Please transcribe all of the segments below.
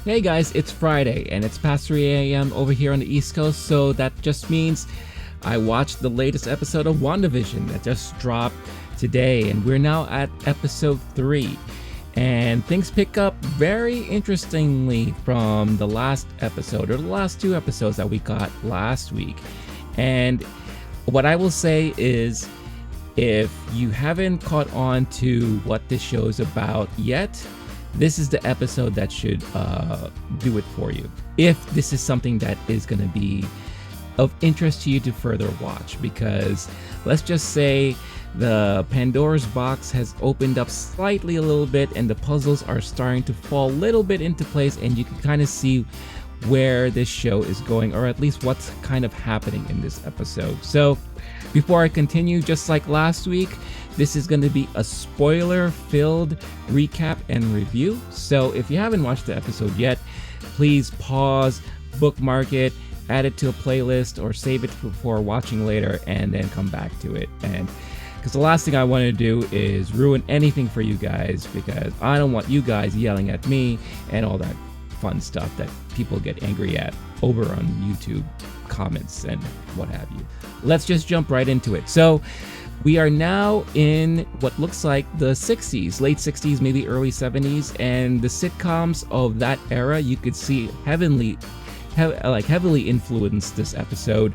Hey guys, it's Friday and it's past 3 a.m. over here on the East Coast, so that just means I watched the latest episode of WandaVision that just dropped today, and we're now at episode 3. And things pick up very interestingly from the last episode, or the last 2 episodes that we got last week. And what I will say is, if you haven't caught on to what this show's about yet, this is the episode that should do it for you. If this is something that is going to be of interest to you to further watch, because let's just say the Pandora's box has opened up slightly a little bit and the puzzles are starting to fall a little bit into place, and you can kind of see where this show is going, or at least what's kind of happening in this episode. So before I continue, just like last week, this is going to be a spoiler-filled recap and review. So if you haven't watched the episode yet, please pause, bookmark it, add it to a playlist, or save it for watching later, and then come back to it. And because the last thing I want to do is ruin anything for you guys, because I don't want you guys yelling at me and all that fun stuff that people get angry at over on YouTube comments and what have you. Let's just jump right into it. So we are now in what looks like the 60s, late 60s, maybe early 70s, and the sitcoms of that era, you could see heavily influenced this episode.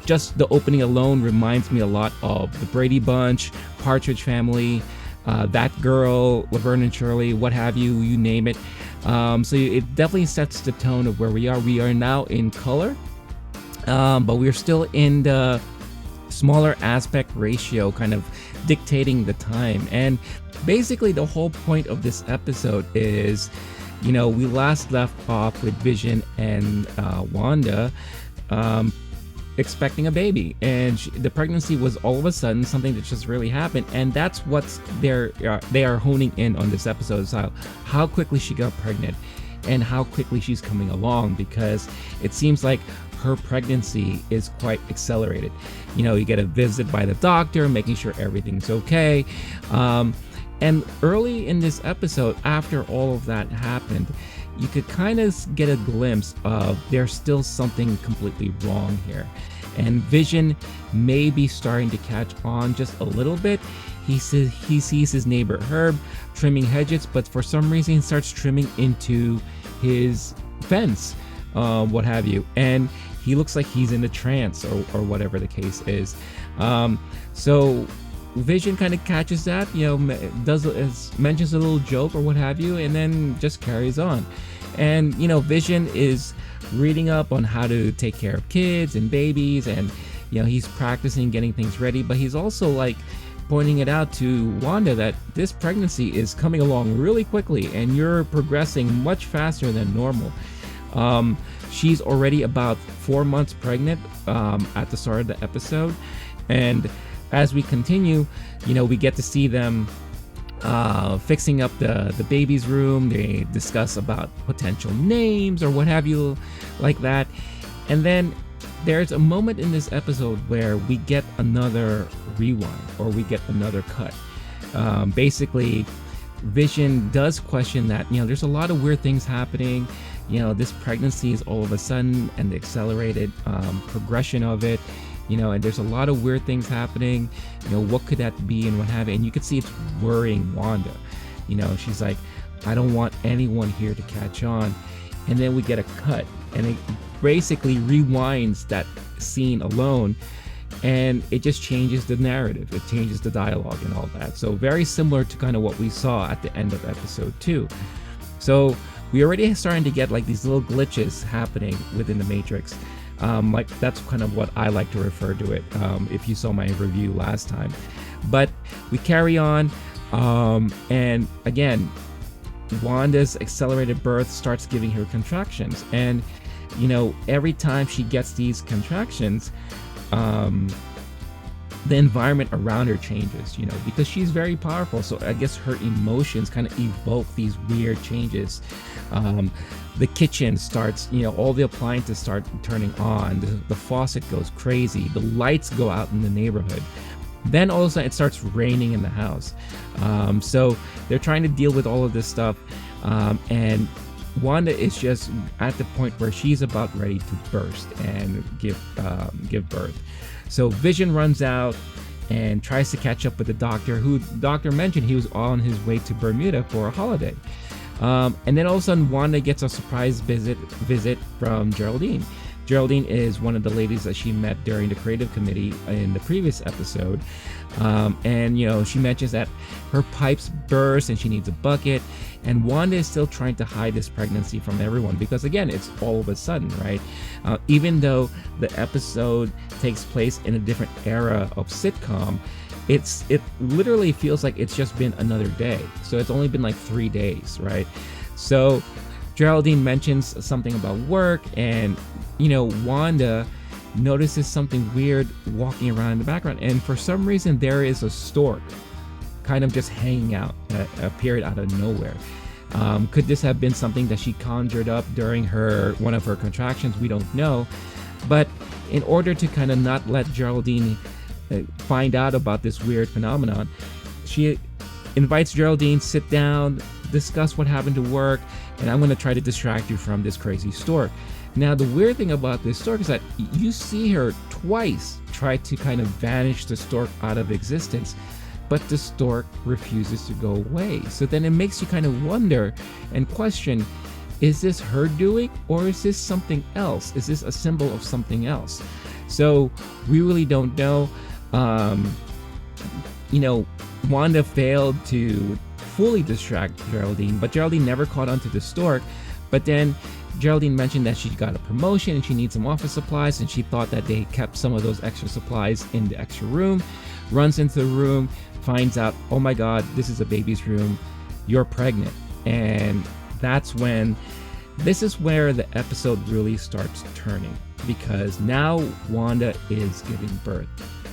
Just the opening alone reminds me a lot of the Brady Bunch, Partridge Family, That Girl, Laverne and Shirley, what have you, you name it. So it definitely sets the tone of where we are. We are now in color, but we're still in the smaller aspect ratio, kind of dictating the time. And basically the whole point of this episode is, we last left off with Vision and Wanda expecting a baby, and the pregnancy was all of a sudden something that just really happened, and that's what's they are honing in on this episode, is how quickly she got pregnant and how quickly she's coming along, because it seems like her pregnancy is quite accelerated. You get a visit by the doctor making sure everything's okay, and early in this episode, after all of that happened, you could kind of get a glimpse of there's still something completely wrong here. And Vision may be starting to catch on just a little bit. He sees his neighbor Herb trimming hedges, but for some reason he starts trimming into his fence, what have you. And he looks like he's in a trance, or whatever the case is. So Vision kind of catches that, mentions a little joke or what have you, and then just carries on. And Vision is reading up on how to take care of kids and babies, and he's practicing getting things ready, but he's also like pointing it out to Wanda that this pregnancy is coming along really quickly and you're progressing much faster than normal. She's already about 4 months pregnant at the start of the episode, and as we continue, we get to see them fixing up the baby's room. They discuss about potential names or what have you like that. And then there's a moment in this episode where we get another rewind, or we get another cut. Basically, Vision does question that, there's a lot of weird things happening. This pregnancy is all of a sudden, and the accelerated progression of it. And there's a lot of weird things happening. What could that be, and what have you? And you can see it's worrying Wanda. She's like, I don't want anyone here to catch on. And then we get a cut, and it basically rewinds that scene alone, and it just changes the narrative. It changes the dialogue and all that. So very similar to kind of what we saw at the end of episode 2. So we already starting to get like these little glitches happening within the Matrix. Like that's kind of what I like to refer to it, if you saw my review last time. But we carry on, and again, Wanda's accelerated birth starts giving her contractions, and every time she gets these contractions, the environment around her changes, because she's very powerful. So I guess her emotions kind of evoke these weird changes. The kitchen starts, all the appliances start turning on. The faucet goes crazy. The lights go out in the neighborhood. Then all of a sudden it starts raining in the house. So they're trying to deal with all of this stuff. And Wanda is just at the point where she's about ready to burst and give birth. So Vision runs out and tries to catch up with the doctor, who the doctor mentioned he was on his way to Bermuda for a holiday. And then all of a sudden, Wanda gets a surprise visit from Geraldine. Geraldine is one of the ladies that she met during the creative committee in the previous episode. And, she mentions that her pipes burst and she needs a bucket. And Wanda is still trying to hide this pregnancy from everyone because, again, it's all of a sudden, right? Even though the episode takes place in a different era of sitcom, it literally feels like it's just been another day. So it's only been like 3 days, right? So Geraldine mentions something about work, and Wanda notices something weird walking around in the background, and for some reason there is a stork kind of just hanging out, appeared out of nowhere. Could this have been something that she conjured up during one of her contractions? We don't know. But in order to kind of not let Geraldine find out about this weird phenomenon, she invites Geraldine, sit down, discuss what happened to work, and I'm going to try to distract you from this crazy stork. Now, the weird thing about this stork is that you see her twice try to kind of vanish the stork out of existence, but the stork refuses to go away. So then it makes you kind of wonder and question, is this her doing, or is this something else? Is this a symbol of something else? So we really don't know. Wanda failed to fully distract Geraldine, but Geraldine never caught on to the stork. But then Geraldine mentioned that she got a promotion and she needs some office supplies, and she thought that they kept some of those extra supplies in the extra room. Runs into the room, finds out, oh my God, this is a baby's room, you're pregnant. And this is where the episode really starts turning, because now Wanda is giving birth.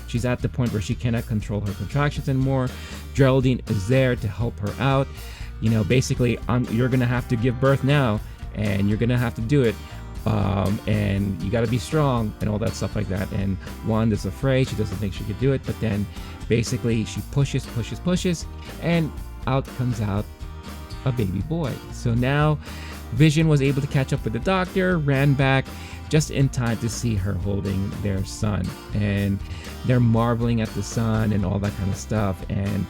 She's at the point where she cannot control her contractions anymore. Geraldine is there to help her out. Basically, you're gonna have to give birth now, and you're gonna have to do it, and you gotta be strong and all that stuff like that. And Wanda's afraid, she doesn't think she could do it, but then basically she pushes, and out comes out a baby boy. So now Vision was able to catch up with the doctor, ran back just in time to see her holding their son, and they're marveling at the son and all that kind of stuff. And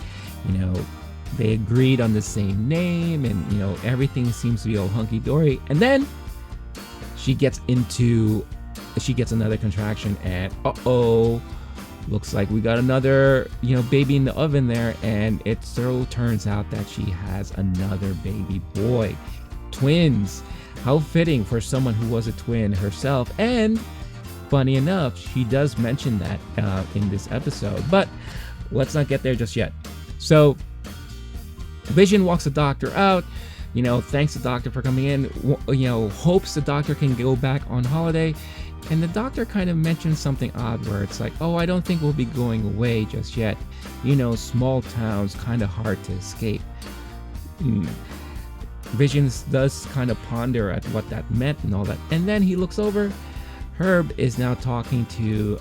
they agreed on the same name, and everything seems to be all hunky-dory. And then she gets another contraction, and looks like we got another baby in the oven there. And it so turns out that she has another baby boy. Twins. How fitting for someone who was a twin herself. And funny enough, she does mention that in this episode, but let's not get there just yet. So Vision walks the doctor out, thanks the doctor for coming in, hopes the doctor can go back on holiday. And the doctor kind of mentions something odd where it's like, oh, I don't think we'll be going away just yet. Small towns, kind of hard to escape. Vision does kind of ponder at what that meant and all that. And then he looks over. Herb is now talking to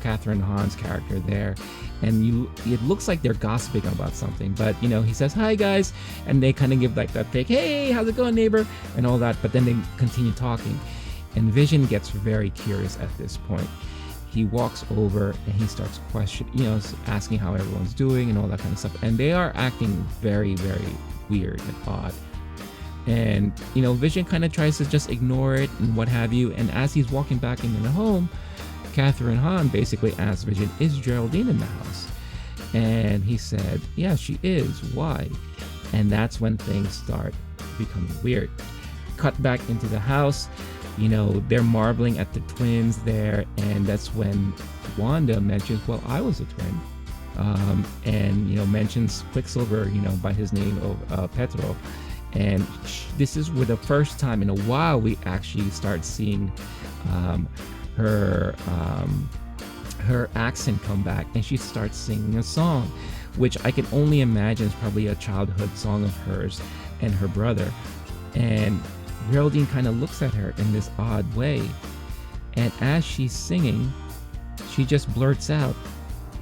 Catherine Hahn's character there. And it looks like they're gossiping about something. But, he says, hi, guys. And they kind of give like that fake, hey, how's it going, neighbor? And all that. But then they continue talking. And Vision gets very curious at this point. He walks over and he starts questioning, asking how everyone's doing and all that kind of stuff. And they are acting very, very weird and odd. And Vision kind of tries to just ignore it and what have you. And as he's walking back into the home, Catherine Hahn basically asks Vision, is Geraldine in the house? And he said, yeah, she is. Why? And that's when things start becoming weird. Cut back into the house. They're marveling at the twins there, and that's when Wanda mentions, well, I was a twin. And mentions Quicksilver, by his name of Petro. And this is the first time in a while we actually start seeing her accent come back, and she starts singing a song, which I can only imagine is probably a childhood song of hers and her brother. And Geraldine kind of looks at her in this odd way, and as she's singing, she just blurts out,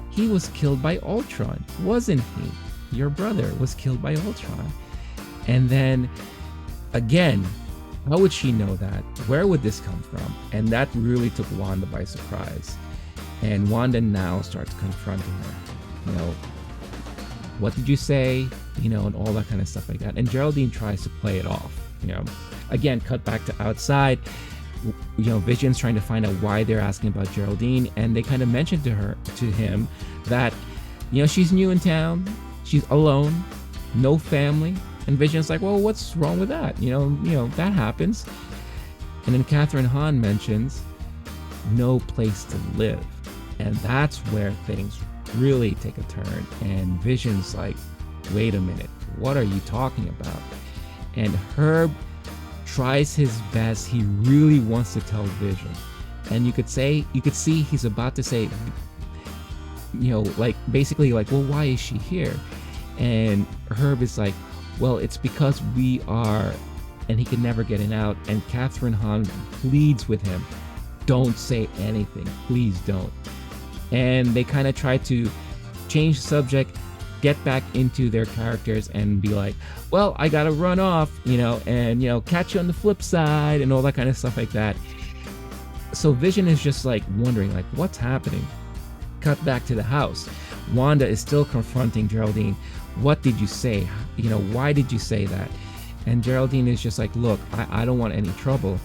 he was killed by Ultron, wasn't he? Your brother was killed by Ultron. And then Again, how would she know that? Where would this come from? And that really took Wanda by surprise. And Wanda now starts confronting her. You know, what did you say? You know, and all that kind of stuff like that. And Geraldine tries to play it off. You know, again, cut back to outside. You know, Vision's trying to find out why they're asking about Geraldine, and they kind of mentioned to him that, you know, she's new in town, she's alone, no family. And Vision's like, well, what's wrong with that? You know, that happens. And then Catherine Hahn mentions no place to live. And that's where things really take a turn. And Vision's like, wait a minute, what are you talking about? And Herb tries his best. He really wants to tell Vision. And you could see he's about to say, you know, like basically like, well, why is she here? And Herb is like, well, it's because we are, and he can never get it out. And Catherine Hahn pleads with him, don't say anything, please don't. And they kind of try to change the subject, get back into their characters and be like, well, I gotta run off, you know, and, you know, catch you on the flip side and all that kind of stuff like that. So Vision is just like wondering, like, what's happening? Cut back to the house. Wanda is still confronting Geraldine. What did you say? You know, why did you say that? And Geraldine is just like, look, I don't want any trouble.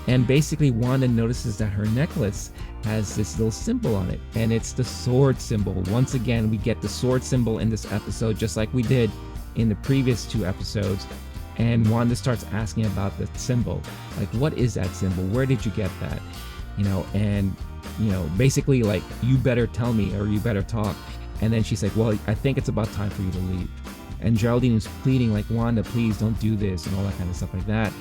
And basically Wanda notices that her necklace has this little symbol on it, and it's the sword symbol. Once again, we get the sword symbol in this episode, just like we did in the previous 2 episodes. And Wanda starts asking about the symbol, like, what is that symbol? Where did you get that? You know, and, you know, basically like, you better tell me or you better talk. And then she's like, well, I think it's about time for you to leave. And Geraldine is pleading like, Wanda, please don't do this, and all that kind of stuff like that.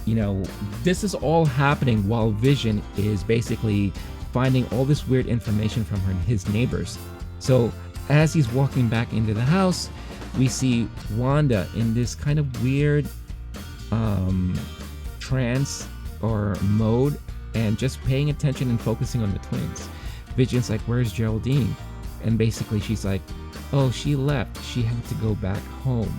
You know, this is all happening while Vision is basically finding all this weird information from his neighbors. So as he's walking back into the house, we see Wanda in this kind of weird trance or mode, and just paying attention and focusing on the twins. Vision's like, where's Geraldine? And basically she's like, oh, she left, she had to go back home.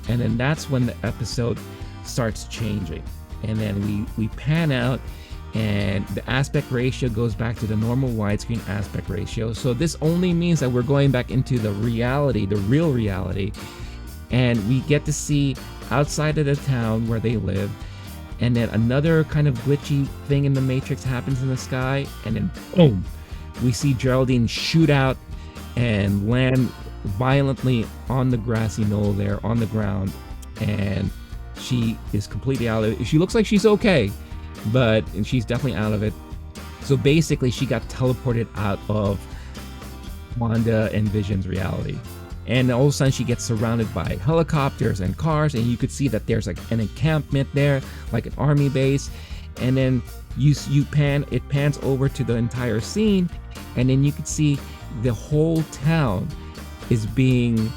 And then that's when the episode starts changing, and then we pan out, and the aspect ratio goes back to the normal widescreen aspect ratio. So this only means that we're going back into the reality, the real reality, and we get to see outside of the town where they live. And then another kind of glitchy thing in the Matrix happens in the sky, and then boom, we see Geraldine shoot out and land violently on the grassy knoll there on the ground, and she is completely out of it. She looks like she's okay, but she's definitely out of it. So basically she got teleported out of Wanda and Vision's reality. And all of a sudden she gets surrounded by helicopters and cars, and you could see that there's like an encampment there, like an army base. And then it pans over to the entire scene, and then you could see the whole town is being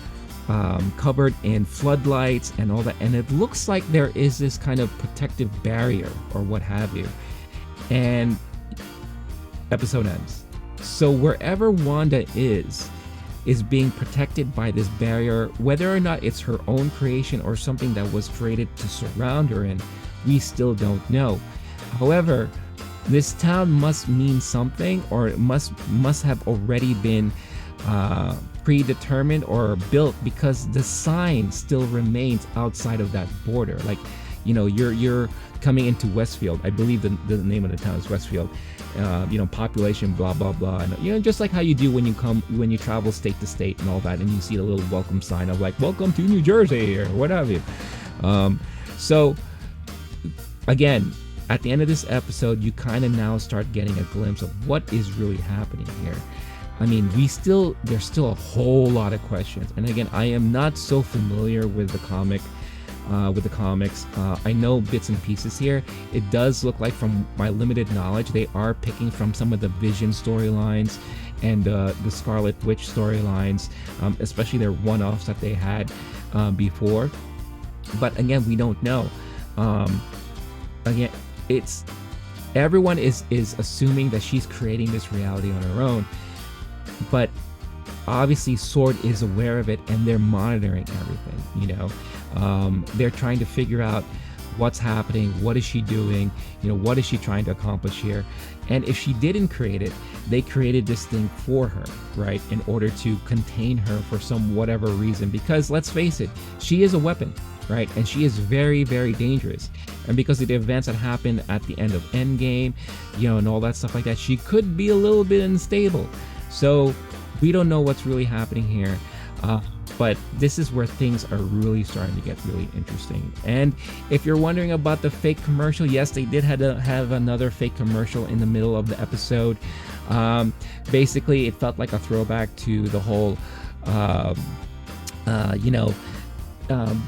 covered in floodlights and all that, and it looks like there is this kind of protective barrier or what have you. And episode ends. So wherever Wanda is being protected by this barrier, whether or not it's her own creation or something that was created to surround her in, we still don't know. However, this town must mean something, or it must have already been predetermined or built, because the sign still remains outside of that border. Like, you know, you're coming into Westfield. I believe the name of the town is Westfield. You know, population blah blah blah, and you know, just like how you do when you travel state to state and all that, and you see the little welcome sign of like, welcome to New Jersey or what have you. So again, at the end of this episode, you kind of now start getting a glimpse of what is really happening here. I mean, there's still a whole lot of questions. And again, I am not so familiar with the comics. I know bits and pieces here. It does look like, from my limited knowledge, they are picking from some of the Vision storylines and the Scarlet Witch storylines, especially their one-offs that they had before. But again, we don't know. Again, everyone is assuming that she's creating this reality on her own. But obviously Sword is aware of it, and they're monitoring everything. They're trying to figure out what's happening, what is she doing, what is she trying to accomplish here. And if she didn't create it, they created this thing for her, right, in order to contain her for some whatever reason. Because let's face it, she is a weapon, right, and she is very, very dangerous. And because of the events that happened at the end of Endgame, and all that stuff like that, she could be a little bit unstable. So we don't know what's really happening here. But this is where things are really starting to get really interesting. And if you're wondering about the fake commercial, yes, they did have another fake commercial in the middle of the episode. Basically, it felt like a throwback to the whole,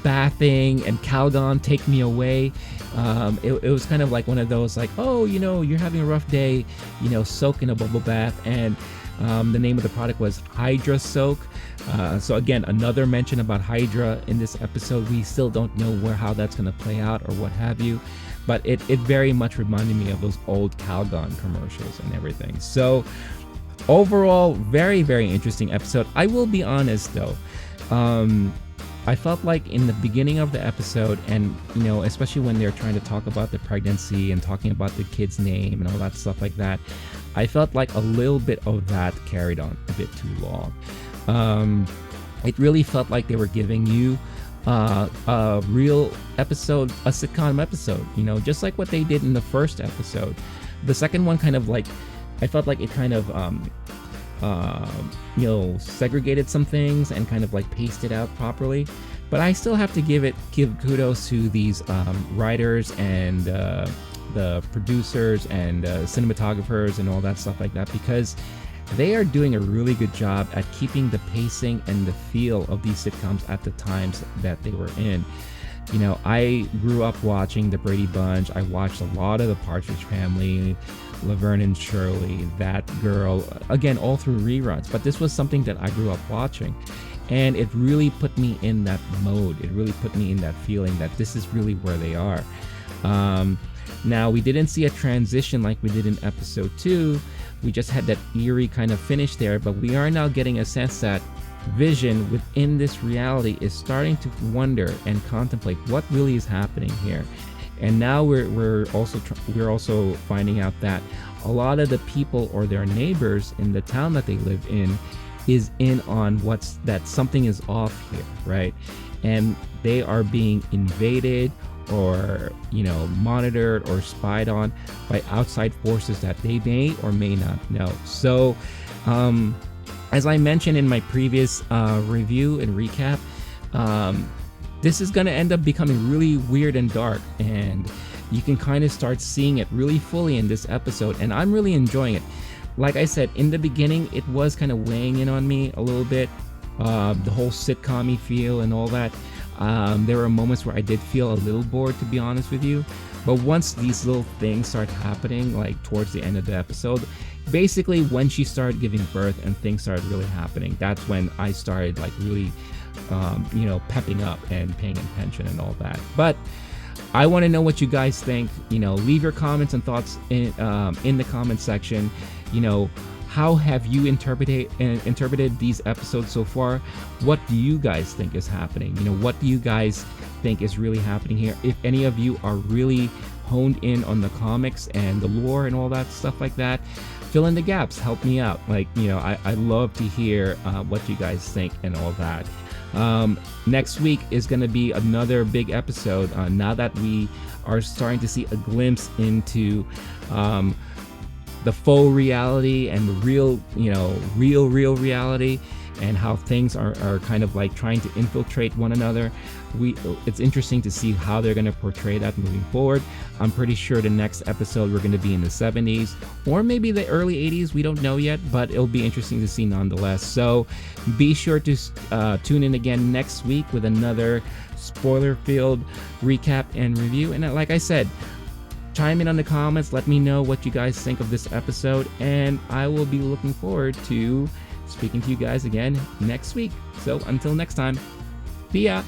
bathing and Calgon, take me away. It was kind of like one of those like, oh, you're having a rough day, soak in a bubble bath. And the name of the product was Hydra Soak. So again, another mention about Hydra in this episode. We still don't know how that's going to play out or what have you, but it very much reminded me of those old Calgon commercials and everything. So overall, very, very interesting episode. I will be honest though, I felt like in the beginning of the episode, and especially when they're trying to talk about the pregnancy and talking about the kid's name and all that stuff like that, I felt like a little bit of that carried on a bit too long. It really felt like they were giving you a real episode, a sitcom episode, just like what they did in the first episode. The second one kind of like, I felt like it kind of segregated some things and kind of like paced it out properly. But I still have to give kudos to these writers and the producers and cinematographers and all that stuff like that, because they are doing a really good job at keeping the pacing and the feel of these sitcoms at the times that they were in. I grew up watching the Brady Bunch. I watched a lot of the Partridge Family, Laverne and Shirley, That Girl, again, all through reruns. But this was something that I grew up watching, and it really put me in that mode. It really put me in that feeling that this is really where they are. Now, we didn't see a transition like we did in episode 2. We just had that eerie kind of finish there, but we are now getting a sense that Vision within this reality is starting to wonder and contemplate what really is happening here. And now we're also finding out that a lot of the people or their neighbors in the town that they live in is in on that something is off here, right? And they are being invaded or monitored or spied on by outside forces that they may or may not know. So as I mentioned in my previous review and recap, this is going to end up becoming really weird and dark, and you can kind of start seeing it really fully in this episode, and I'm really enjoying it. Like I said, in the beginning it was kind of weighing in on me a little bit, the whole sitcom-y feel and all that. There were moments where I did feel a little bored, to be honest with you. But once these little things start happening, like towards the end of the episode, basically when she started giving birth and things started really happening, that's when I started like really, pepping up and paying attention and all that. But I want to know what you guys think. Leave your comments and thoughts in the comment section. How have you interpreted these episodes so far? What do you guys think is happening? What do you guys think is really happening here? If any of you are really honed in on the comics and the lore and all that stuff like that, fill in the gaps, help me out. I love to hear what you guys think and all that. Next week is going to be another big episode. Now that we are starting to see a glimpse into the faux reality and the real reality, and how things are kind of like trying to infiltrate one another. It's interesting to see how they're going to portray that moving forward. I'm pretty sure the next episode we're going to be in the 70s or maybe the early 80s. We don't know yet, but it'll be interesting to see nonetheless. So be sure to tune in again next week with another spoiler-filled recap and review. And like I said, chime in on the comments, let me know what you guys think of this episode, and I will be looking forward to speaking to you guys again next week. So until next time, see ya!